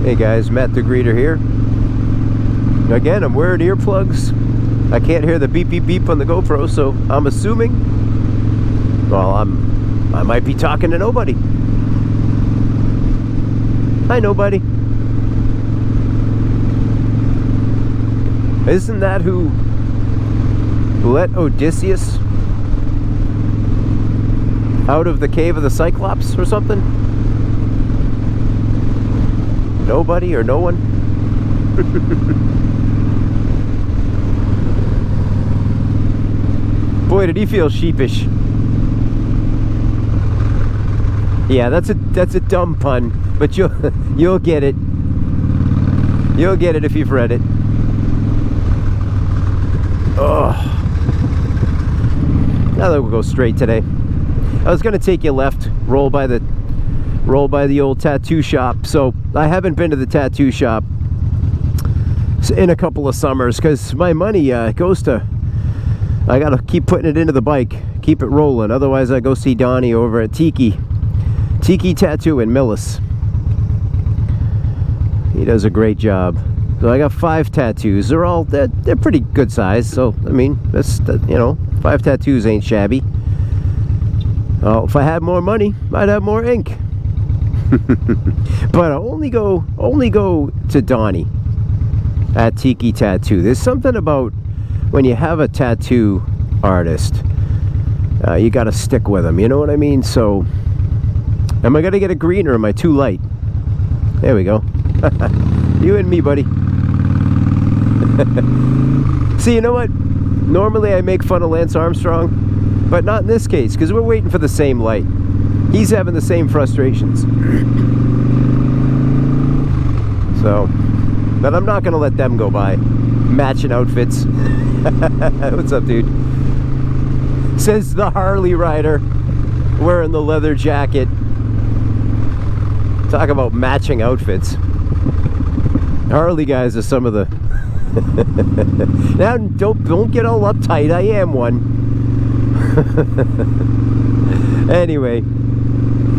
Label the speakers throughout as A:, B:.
A: Hey guys, Matt the Greeter here. Again, I'm wearing earplugs. I can't hear the beep beep beep on the GoPro, so I'm assuming, well, I might be talking to nobody. Hi, nobody. Isn't that who let Odysseus out of the cave of the Cyclops or something? Nobody or no one? Boy, did he feel sheepish. Yeah, that's a dumb pun, but you'll get it. You'll get it if you've read it. Oh. Now that we'll go straight today. I was gonna take you left, roll by the old tattoo shop. So I haven't been to the tattoo shop in a couple of summers because my money goes to, I gotta keep putting it into the bike, keep it rolling. Otherwise I go see Donnie over at Tiki Tattoo in Millis. He does a great job. So I got 5 tattoos. They're pretty good size. So I mean, that's, you know, 5 tattoos ain't shabby. Oh, if I had more money, I'd have more ink. But I only go to Donnie at Tiki Tattoo. There's something about when you have a tattoo artist, you got to stick with them. You know what I mean? So, am I gonna get a green or am I too light? There we go. You and me, buddy. See, you know what? Normally I make fun of Lance Armstrong, but not in this case, because we're waiting for the same light. He's having the same frustrations. So, but I'm not gonna let them go by. Matching outfits. What's up, dude? Says the Harley rider wearing the leather jacket. Talk about matching outfits. Harley guys are some of the now don't get all uptight. I am one. Anyway,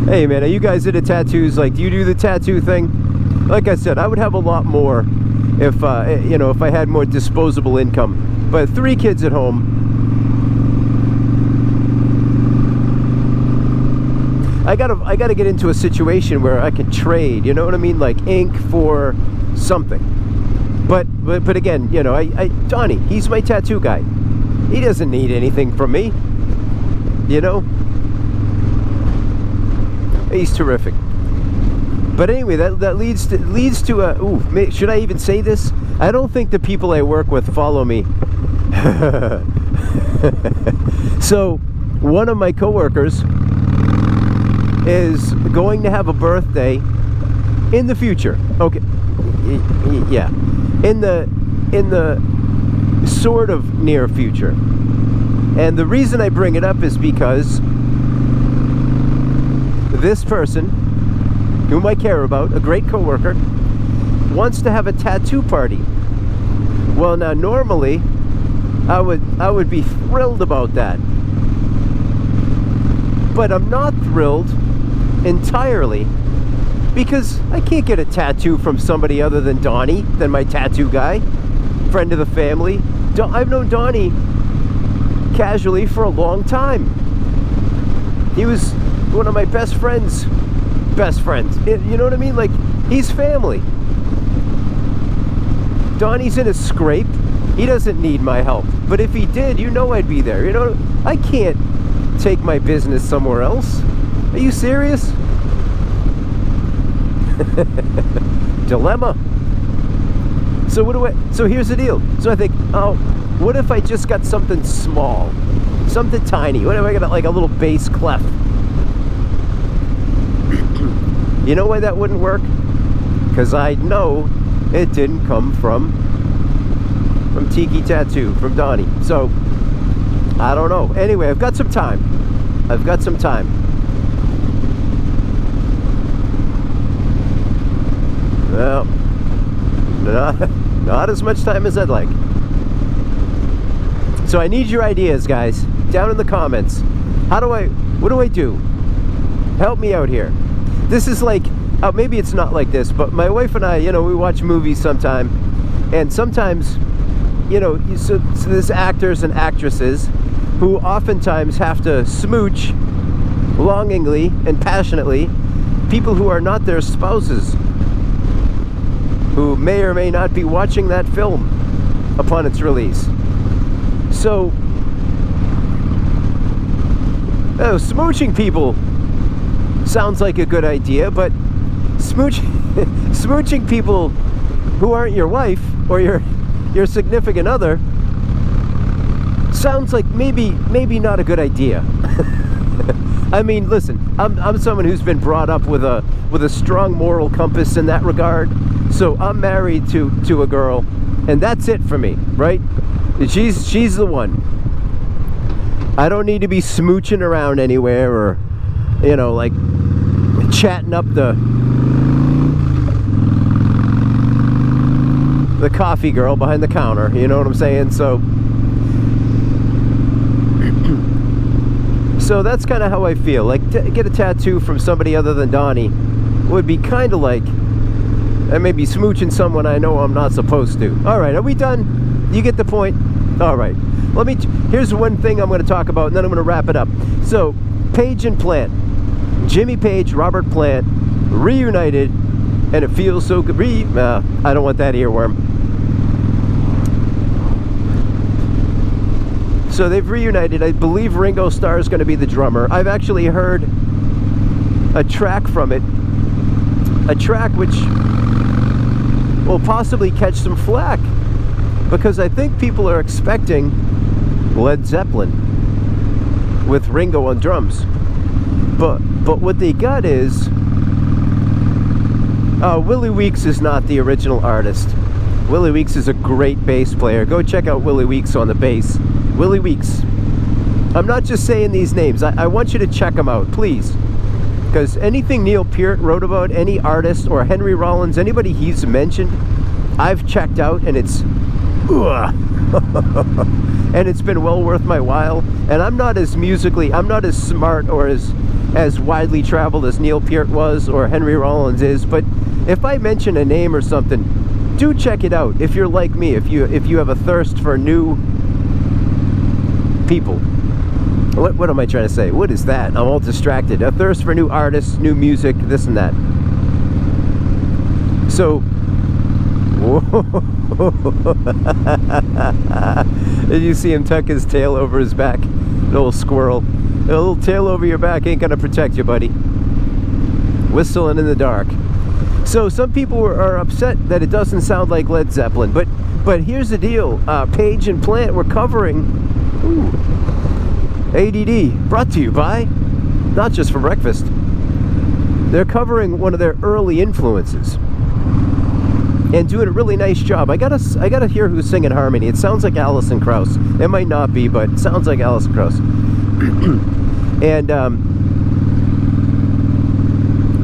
A: hey man, are you guys into tattoos? Like, do you do the tattoo thing? Like I said, I would have a lot more if you know, if I had more disposable income. But 3 kids at home, I gotta get into a situation where I can trade. You know what I mean? Like ink for something. But again, you know, Donnie, he's my tattoo guy. He doesn't need anything from me. You know, he's terrific. But anyway, that leads to a, ooh, should I even say this? I don't think the people I work with follow me. So one of my coworkers is going to have a birthday in the future. Okay, yeah, in the sort of near future. And the reason I bring it up is because this person, whom I care about, a great coworker, wants to have a tattoo party. Well, now normally I would be thrilled about that, but I'm not thrilled entirely because I can't get a tattoo from somebody other than Donnie, than my tattoo guy, friend of the family. I've known Donnie casually for a long time. He was one of my best friends. You know what I mean? Like, he's family. Donnie's in a scrape. He doesn't need my help. But if he did, you know I'd be there. You know, I can't take my business somewhere else. Are you serious? Dilemma. So here's the deal. So I think, oh, what if I just got something small? Something tiny. What if I got like a little bass clef? You know why that wouldn't work? Because I know it didn't come from Tiki Tattoo, from Donnie. So, I don't know. Anyway, I've got some time. Well, not as much time as I'd like. So I need your ideas, guys, down in the comments. What do I do? Help me out here. This is like maybe it's not like this, but my wife and I, we watch movies sometime, and sometimes, so there's actors and actresses who oftentimes have to smooch longingly and passionately people who are not their spouses, who may or may not be watching that film upon its release. So, smooching people sounds like a good idea, but smooching people who aren't your wife or your significant other sounds like maybe not a good idea. I mean, listen, I'm someone who's been brought up with a strong moral compass in that regard. So I'm married to a girl, and that's it for me, right? She's the one. I don't need to be smooching around anywhere, or like chatting up the coffee girl behind the counter, you know what I'm saying? So that's kind of how I feel. Like, to get a tattoo from somebody other than Donnie would be kind of like I may be smooching someone I know I'm not supposed to. All right, are we done? You get the point? All right. Here's one thing I'm going to talk about, and then I'm going to wrap it up. So, Page and Plant. Jimmy Page, Robert Plant, reunited, and it feels so good. I don't want that earworm. So they've reunited. I believe Ringo Starr is going to be the drummer. I've actually heard a track from it. A track which will possibly catch some flack, because I think people are expecting Led Zeppelin with Ringo on drums. But what they got is Willie Weeks is not the original artist. Willie Weeks is a great bass player. Go check out Willie Weeks on the bass. Willie Weeks. I'm not just saying these names. I want you to check them out, please. Because anything Neil Peart wrote about, any artist, or Henry Rollins, anybody he's mentioned, I've checked out, and it's and it's been well worth my while. And I'm not as smart or as widely traveled as Neil Peart was or Henry Rollins is, but if I mention a name or something, do check it out. If you're like me, if you have a thirst for new people. What am I trying to say? What is that? I'm all distracted. A thirst for new artists, new music, this and that. So, did you see him tuck his tail over his back? An old squirrel. A little tail over your back ain't gonna protect you, buddy. Whistling in the dark. So some people are upset that it doesn't sound like Led Zeppelin, but here's the deal. Page and Plant were covering ADD, brought to you by Not Just for Breakfast. They're covering one of their early influences and doing a really nice job. I gotta hear who's singing harmony. It sounds like Alison Krauss. It might not be, but it sounds like Alison Krauss. And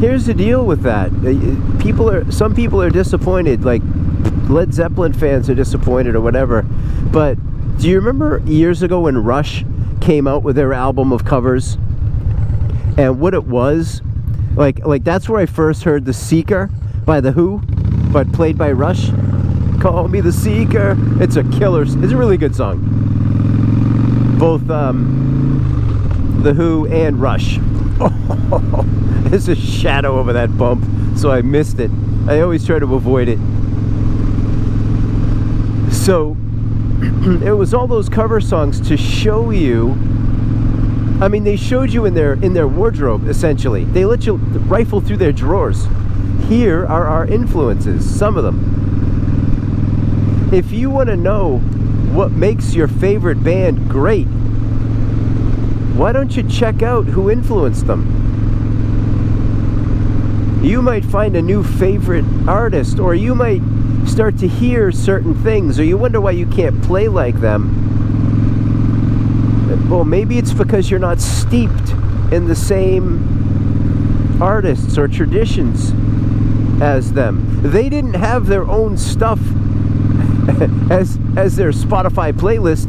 A: here's the deal with that. Some people are disappointed, like Led Zeppelin fans are disappointed or whatever. But do you remember years ago when Rush came out with their album of covers? And what it was, like that's where I first heard The Seeker by The Who, but played by Rush. Call Me the Seeker. It's a killer. It's a really good song. Both The Who and Rush. Oh, there's a shadow over that bump, so I missed it. I always try to avoid it. So it was all those cover songs to show you. I mean, they showed you in their wardrobe, essentially. They let you rifle through their drawers. Here are our influences, some of them. If you want to know what makes your favorite band great, why don't you check out who influenced them? You might find a new favorite artist, or you might start to hear certain things, or you wonder why you can't play like them. Well, maybe it's because you're not steeped in the same artists or traditions as them. They didn't have their own stuff as their Spotify playlist.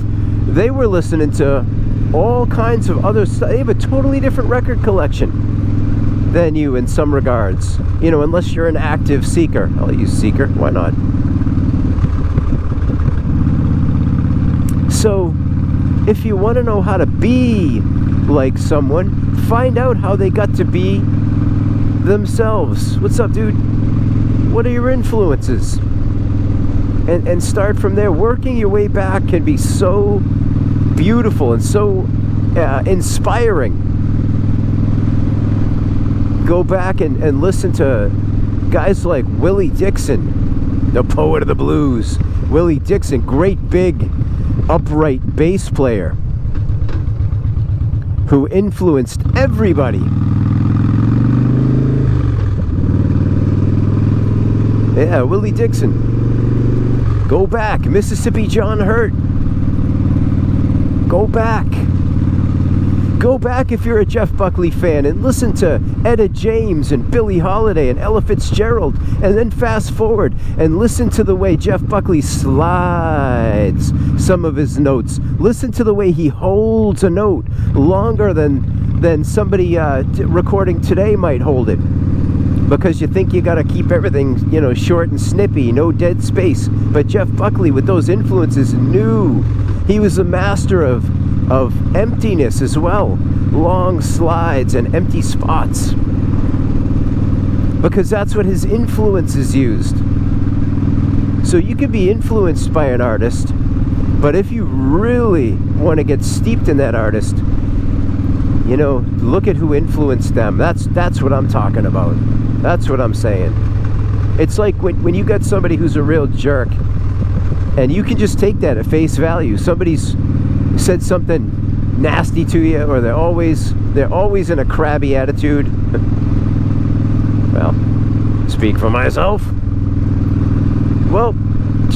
A: They were listening to all kinds of other stuff. They have a totally different record collection. than you in some regards. You know, unless you're an active seeker. I'll use seeker, why not? So, if you want to know how to be like someone, find out how they got to be themselves. What's up, dude? What are your influences? And start from there. Working your way back can be so beautiful and so inspiring. Go back and listen to guys like Willie Dixon, the poet of the blues. Willie Dixon, great big upright bass player who influenced everybody. Yeah, Willie Dixon. Go back. Mississippi John Hurt. Go back. Go back if you're a Jeff Buckley fan and listen to Etta James and Billie Holiday and Ella Fitzgerald, and then fast forward and listen to the way Jeff Buckley slides some of his notes. Listen to the way he holds a note longer than somebody recording today might hold it, because you think you got to keep everything, you know, short and snippy, no dead space. But Jeff Buckley, with those influences, knew he was a master of emptiness as well. Long slides and empty spots. Because that's what his influences used. So you can be influenced by an artist, but if you really want to get steeped in that artist, you know, look at who influenced them. That's what I'm talking about. That's what I'm saying. It's like when you got somebody who's a real jerk, and you can just take that at face value. Somebody's said something nasty to you, or they're always in a crabby attitude. Well, speak for myself. Well,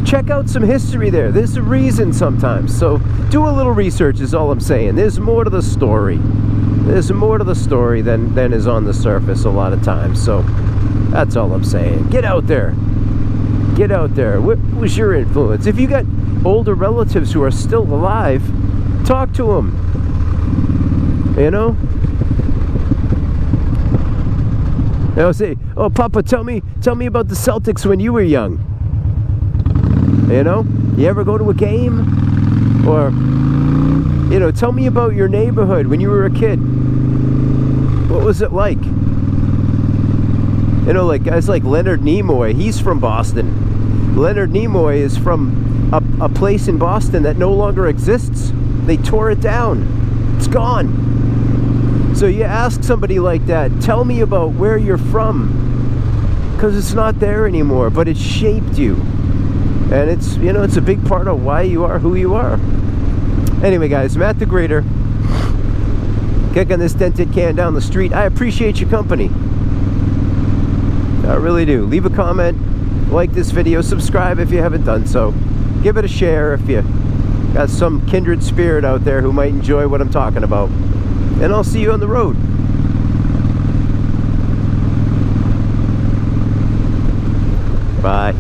A: check out some history there. There's a reason sometimes. So do a little research is all I'm saying. There's more to the story. There's more to the story than is on the surface a lot of times. So that's all I'm saying. Get out there. Get out there. What was your influence? If you got older relatives who are still alive, talk to them. You know? They'll say, "Oh, Papa, tell me about the Celtics when you were young." You know? You ever go to a game? Or, you know, tell me about your neighborhood when you were a kid. What was it like? You know, like guys like Leonard Nimoy, he's from Boston. Leonard Nimoy is from a place in Boston that no longer exists. They tore it down. It's gone. So you ask somebody like that, tell me about where you're from. Because it's not there anymore, but it shaped you. And it's, you know, it's a big part of why you are who you are. Anyway, guys, Matt the Grader, kicking this dented can down the street. I appreciate your company. I really do. Leave a comment, like this video, subscribe if you haven't done so. Give it a share if you got some kindred spirit out there who might enjoy what I'm talking about. And I'll see you on the road. Bye.